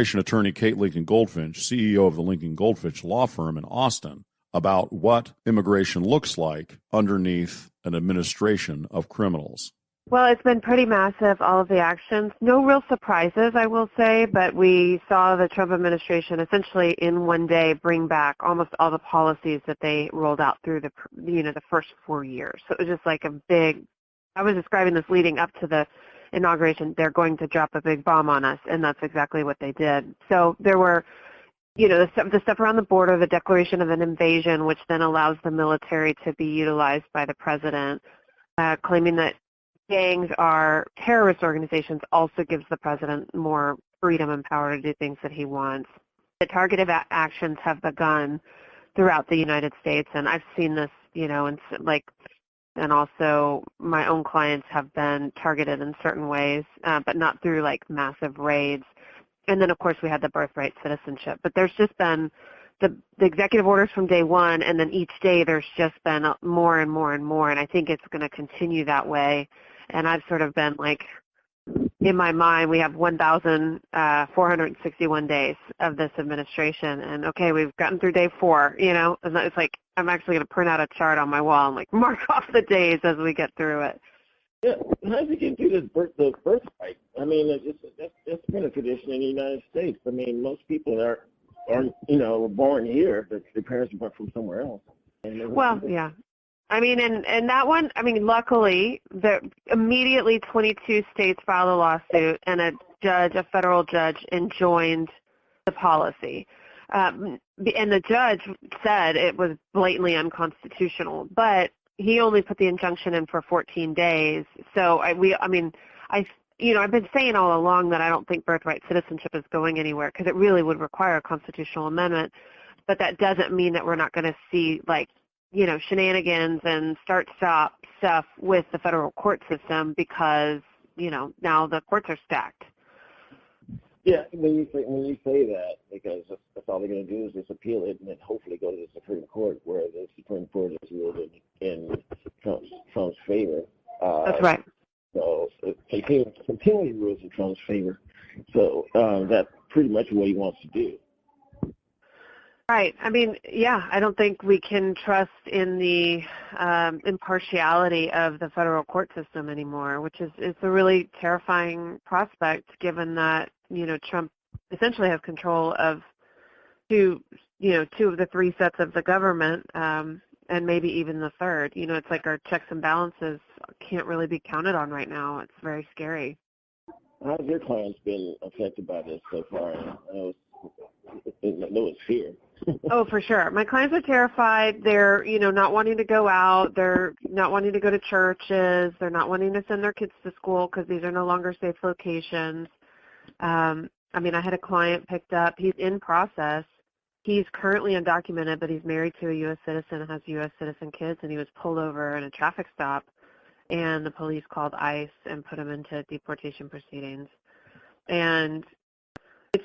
Attorney Kate Lincoln-Goldfinch, CEO of the Lincoln-Goldfinch law firm in Austin, about what immigration looks like underneath an administration of criminals. Well, it's been pretty massive, all of the actions. No real surprises, I will say, but we saw the Trump administration essentially in one day bring back almost all the policies that they rolled out through the first 4 years. So it was just like a big, I was describing this leading up to the inauguration, they're going to drop a big bomb on us, and that's exactly what they did. So there were, the stuff around the border, the declaration of an invasion, which then allows the military to be utilized by the president, claiming that gangs are terrorist organizations also gives the president more freedom and power to do things that he wants. The targeted actions have begun throughout the United States, and I've seen this, and also my own clients have been targeted in certain ways, but not through like massive raids. And then, of course, we had the birthright citizenship. But there's just been the executive orders from day one, and then each day there's just been more and more and more, and I think it's going to continue that way. And I've sort of been like, in my mind, we have 1,461 days of this administration, and okay, we've gotten through day 4, and it's like I'm actually going to print out a chart on my wall and like mark off the days as we get through it. Yeah, how did you get through the birthright? I mean, that's been a tradition in the United States. I mean, most people aren't were born here, but their parents were from somewhere else. Well, yeah. I mean, and that one, I mean, luckily, immediately 22 states filed a lawsuit, and a federal judge enjoined the policy. And the judge said it was blatantly unconstitutional, but he only put the injunction in for 14 days. So I've been saying all along that I don't think birthright citizenship is going anywhere because it really would require a constitutional amendment, but that doesn't mean that we're not going to see shenanigans and start-stop stuff with the federal court system because, now the courts are stacked. Yeah, when you say that, because that's all they're going to do is just appeal it and then hopefully go to the Supreme Court, where the Supreme Court is ruled in Trump's favor. That's right. So it continually rules in Trump's favor. So that's pretty much what he wants to do. Right. I mean, yeah, I don't think we can trust in the impartiality of the federal court system anymore, which is a really terrifying prospect given that, Trump essentially has control of two of the 3 sets of the government, and maybe even the third. It's like our checks and balances can't really be counted on right now. It's very scary. How's your clients been affected by this so far? I know it's fear. Oh, for sure. My clients are terrified. They're, not wanting to go out. They're not wanting to go to churches. They're not wanting to send their kids to school because these are no longer safe locations. I had a client picked up. He's in process. He's currently undocumented, but he's married to a U.S. citizen and has U.S. citizen kids, and he was pulled over in a traffic stop, and the police called ICE and put him into deportation proceedings. And it's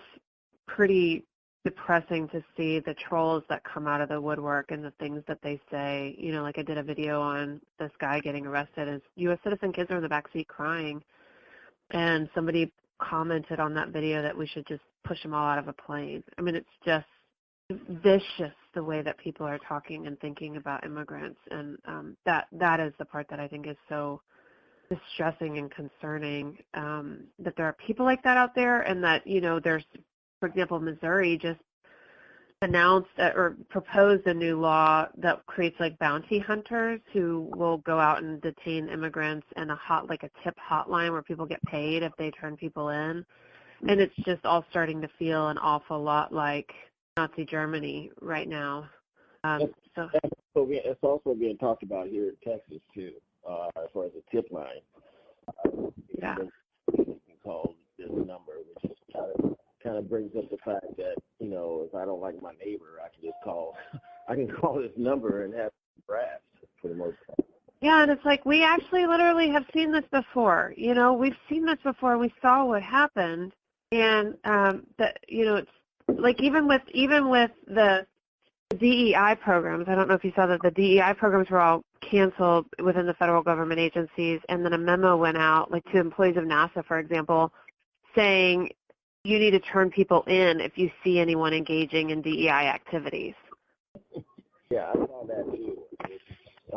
pretty depressing to see the trolls that come out of the woodwork and the things that they say. Like I did a video on this guy getting arrested, and U.S. citizen kids are in the backseat crying, and somebody commented on that video that we should just push them all out of a plane. I mean, it's just vicious the way that people are talking and thinking about immigrants, and that is the part that I think is so distressing and concerning, that there are people like that out there, and that, there's, for example, Missouri just announced or proposed a new law that creates like bounty hunters who will go out and detain immigrants in a tip hotline where people get paid if they turn people in. And it's just all starting to feel an awful lot like Nazi Germany right now. It's also being talked about here in Texas too, as far as a tip line. Yeah. Called this number, which is kind of brings up the fact that, if I don't like my neighbor, I can call this number and have brass for the most part. Yeah, and it's like we actually literally have seen this before. We've seen this before. We saw what happened, and it's like even with the DEI programs. I don't know if you saw that the DEI programs were all canceled within the federal government agencies, and then a memo went out, like to employees of NASA, for example, saying you need to turn people in if you see anyone engaging in DEI activities. Yeah, I saw that too. It's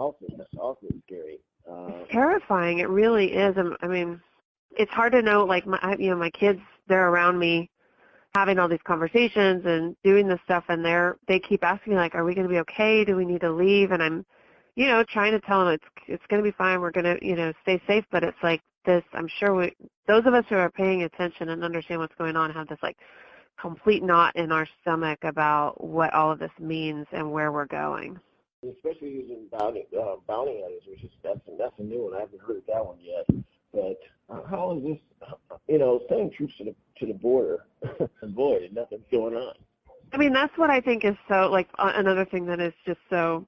also scary. It's terrifying. It really is. I mean, it's hard to know. Like my kids, they're around me, having all these conversations and doing this stuff, and they keep asking me like, "Are we going to be okay? Do we need to leave?" And I'm, trying to tell them it's going to be fine. We're going to, stay safe. But it's like this. I'm sure those of us who are paying attention and understand what's going on have this like complete knot in our stomach about what all of this means and where we're going. Especially using bounty hunters, which is that's a new one. I haven't heard of that one yet. But how is this, sending troops to the border and boy, nothing's going on. I mean, that's what I think is so, like, another thing that is just so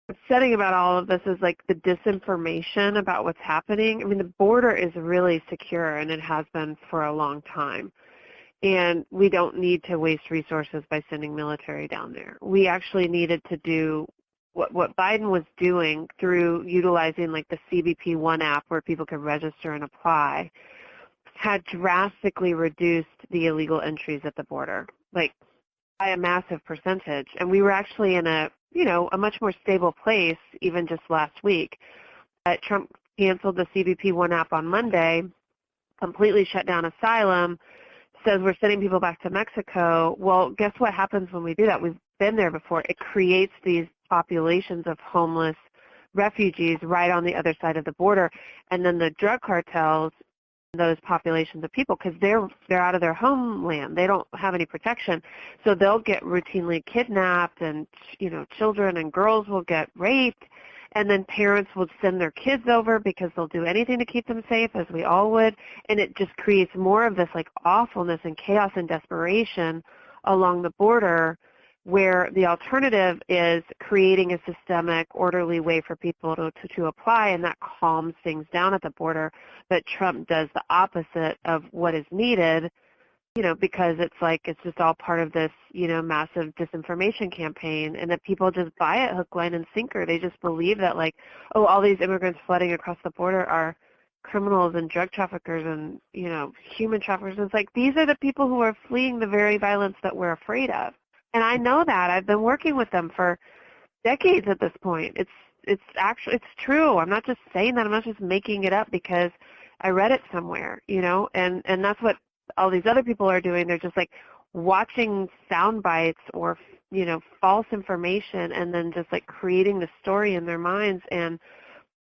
upsetting about all of this is, like, the disinformation about what's happening. I mean, the border is really secure, and it has been for a long time. And we don't need to waste resources by sending military down there. We actually needed to do what Biden was doing through utilizing, like, the CBP One app where people could register and apply, had drastically reduced the illegal entries at the border, like by a massive percentage. And we were actually in a much more stable place even just last week. Trump canceled the CBP One app on Monday, completely shut down asylum, says we're sending people back to Mexico. Well, guess what happens when we do that? We've been there before. It creates these populations of homeless refugees right on the other side of the border. And then the drug cartels, those populations of people, because they're out of their homeland. They don't have any protection. So they'll get routinely kidnapped, and children and girls will get raped, and then parents will send their kids over because they'll do anything to keep them safe, as we all would, and it just creates more of this like awfulness and chaos and desperation along the border, where the alternative is creating a systemic, orderly way for people to apply, and that calms things down at the border. But Trump does the opposite of what is needed, because it's just all part of this, massive disinformation campaign, and that people just buy it hook, line, and sinker. They just believe that, like, oh, all these immigrants flooding across the border are criminals and drug traffickers and, human traffickers. It's like, these are the people who are fleeing the very violence that we're afraid of. And I know that. I've been working with them for decades at this point. It's true. I'm not just saying that. I'm not just making it up because I read it somewhere, and that's what all these other people are doing. They're just like watching sound bites or, false information, and then just like creating the story in their minds. And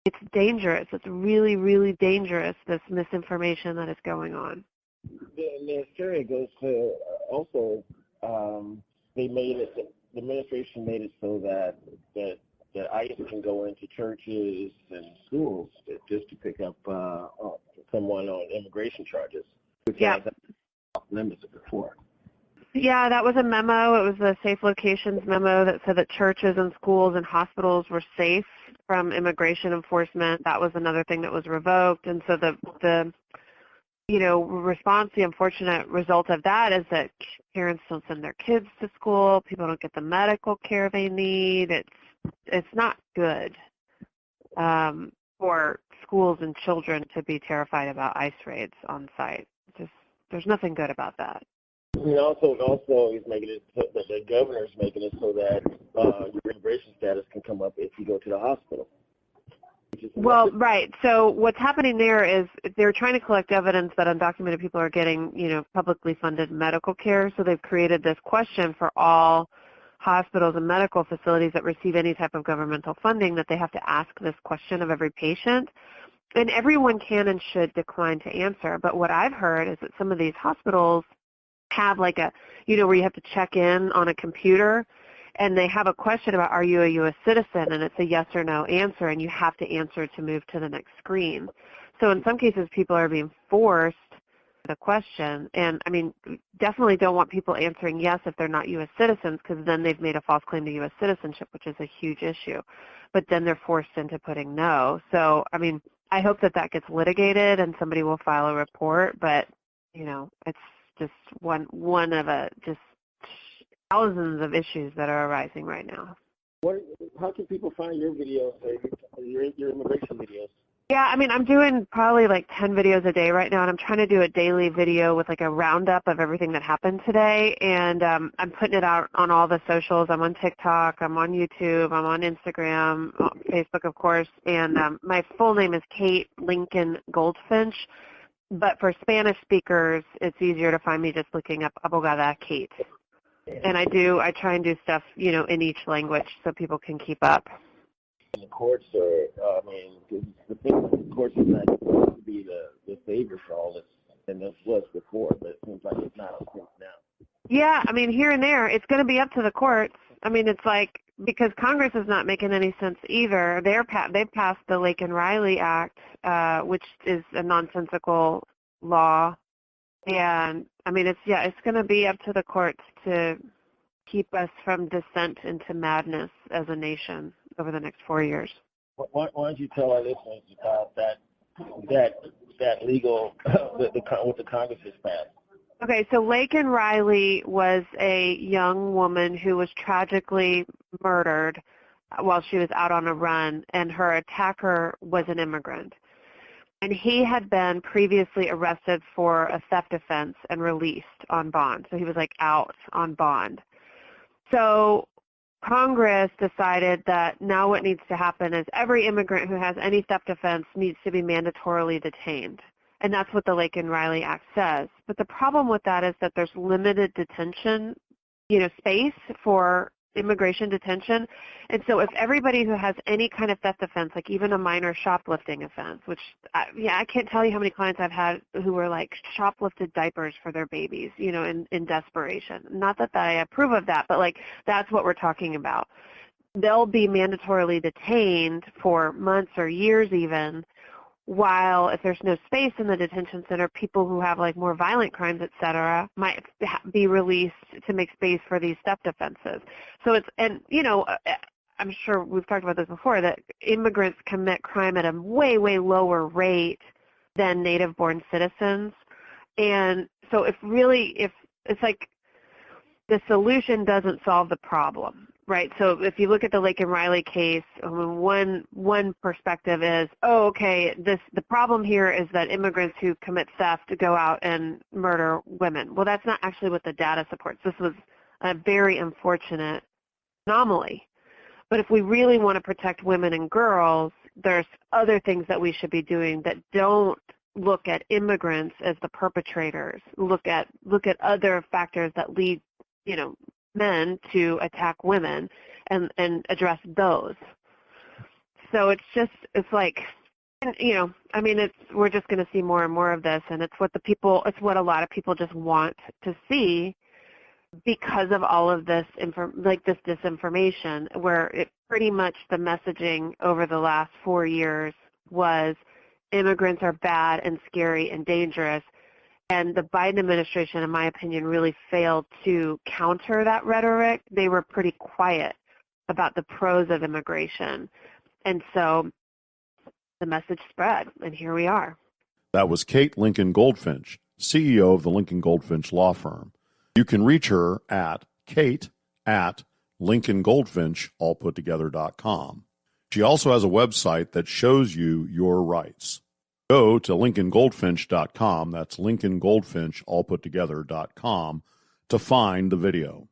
it's dangerous. It's really, really dangerous, this misinformation that is going on. The story goes to also, the administration made it so that ICE can go into churches and schools just to pick up someone on immigration charges, which has limits before. Yeah, that was a memo. It was the Safe Locations memo that said that churches and schools and hospitals were safe from immigration enforcement. That was another thing that was revoked. And so the response, the unfortunate result of that is that parents don't send their kids to school. People don't get the medical care they need. It's not good for schools and children to be terrified about ICE raids on site. There's nothing good about that. And also, he's making it so that the governor's making it so that your immigration status can come up if you go to the hospital. Well, right. So what's happening there is they're trying to collect evidence that undocumented people are getting, publicly funded medical care. So they've created this question for all hospitals and medical facilities that receive any type of governmental funding, that they have to ask this question of every patient. And everyone can and should decline to answer. But what I've heard is that some of these hospitals have like a, where you have to check in on a computer, and they have a question about, are you a U.S. citizen? And it's a yes or no answer, and you have to answer to move to the next screen. So in some cases, people are being forced the question. And, I mean, definitely don't want people answering yes if they're not U.S. citizens, because then they've made a false claim to U.S. citizenship, which is a huge issue. But then they're forced into putting no. So, I mean, I hope that gets litigated and somebody will file a report, but, it's just one of just thousands of issues that are arising right now. How can people find your videos, your immigration videos? Yeah, I mean, I'm doing probably like 10 videos a day right now, and I'm trying to do a daily video with like a roundup of everything that happened today, and I'm putting it out on all the socials. I'm on TikTok, I'm on YouTube, I'm on Instagram, Facebook, of course, and my full name is Kate Lincoln-Goldfinch, but for Spanish speakers, it's easier to find me just looking up Abogada Kate. And I try and do stuff, in each language so people can keep up. The courts are, the thing with the courts is not supposed to be the savior for all this, and this was before, but it seems like it's not up now. Yeah, I mean, here and there, it's going to be up to the courts. I mean, it's like, because Congress is not making any sense either. They've passed the Lincoln-Riley Act, which is a nonsensical law, and I mean, it's going to be up to the courts to keep us from descent into madness as a nation over the next 4 years. Why don't you tell our listeners about that legal what the Congress has passed? Okay, so Lincoln-Riley was a young woman who was tragically murdered while she was out on a run, and her attacker was an immigrant. And he had been previously arrested for a theft offense and released on bond. So he was like out on bond. So Congress decided that now what needs to happen is every immigrant who has any theft offense needs to be mandatorily detained. And that's what the Lincoln-Riley Act says. But the problem with that is that there's limited detention, space for immigration detention. And so if everybody who has any kind of theft offense, like even a minor shoplifting offense, which, I can't tell you how many clients I've had who were like shoplifted diapers for their babies, in desperation. Not that I approve of that, but like that's what we're talking about. They'll be mandatorily detained for months or years even, while if there's no space in the detention center, people who have like more violent crimes, et cetera, might be released to make space for these theft offenses. So I'm sure we've talked about this before, that immigrants commit crime at a way, way lower rate than native-born citizens. And so if it's like the solution doesn't solve the problem. Right. So if you look at the Lincoln-Riley case, one perspective is, the problem here is that immigrants who commit theft go out and murder women. Well, that's not actually what the data supports. This was a very unfortunate anomaly. But if we really want to protect women and girls, there's other things that we should be doing that don't look at immigrants as the perpetrators. Look at other factors that lead, men to attack women and address those. So we're just going to see more and more of this, and it's what a lot of people just want to see because of all of this this disinformation, where it pretty much the messaging over the last 4 years was immigrants are bad and scary and dangerous. And the Biden administration, in my opinion, really failed to counter that rhetoric. They were pretty quiet about the pros of immigration. And so the message spread, and here we are. That was Kate Lincoln-Goldfinch, CEO of the Lincoln-Goldfinch law firm. You can reach her at kate@lincolngoldfinch, allputtogether.com. She also has a website that shows you your rights. Go to Lincoln-Goldfinch.com, that's Lincoln-Goldfinch, allputtogether.com, to find the video.